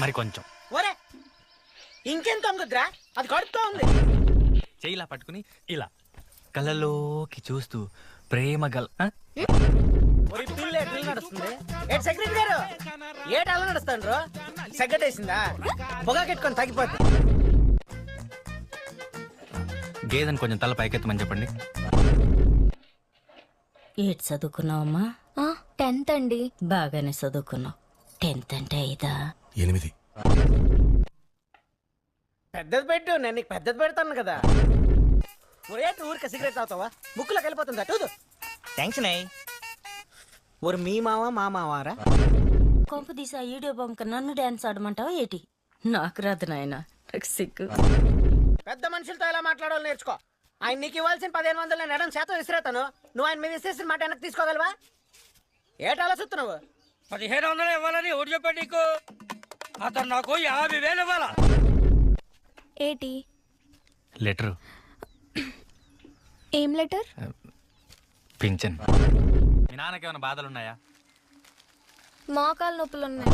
మరి కొంచెం ఒరే ఇంకెంత తొంగుద్రా, అది కడుపుతో ఉంది. చెయ్యిలా పట్టుకుని ఇలా కళ్ళలోకి చూస్తూ ప్రేమ గల ఒరి పిల్ల ఎట్లా నడుస్తుంది? ఏటి సెక్రటరీ గారు, ఏటి అలా నడుస్తాండ్రు? సెగ్గటేసిందా? పొగాకెట్టుకొని తగ్గిపోద్ది. గేదెని కొంచెం తల పైకెత్తమని చెప్పండి. ఏటి చదువుకున్నావమ్మా? 10th అండి. బాగానే చదువుకున్నావు. 10th అంటే 5. 8. పెద్దది పెట్టు, నేను నీకు పెద్దది పెడతాను కదా. ఒరేటి ఊరికే సిగరెట్ తాగుతావా? ముక్కులోకి వెళ్ళిపోతుంది అటు. థ్యాంక్స్ నై. ఒరు మీ మావ మా మావారా? కొంప తీసి ఆ వీడియో బొమ్మక నన్ను డాన్స్ ఆడమంటావా ఏటి? నాకు రాదు నాయన, నాకు సిగ్గు. పెద్ద మనుషులతో ఎలా మాట్లాడాలో నేర్చుకో. ఆయన నీకు ఇవ్వాల్సిన 1500 నేను ఎడం శాతం విసిరేతాను. నువ్వు ఆయన మీద విసిరేసిన మాట వెనక్కి తీసుకోగలవా? ఏట ఆలోచిస్తున్నావు? 1500 ఇవ్వాలని ఎవరు చెప్పాడు నీకు? అతను నాకు 50,000 ఇవ్వాలా? ఏటి? లెటరు ఏం లెటర్? పింఛన్. మీ నాన్నకి ఏమైనా బాధలు ఉన్నాయా? మోకాలు నొప్పులు ఉన్నాయి.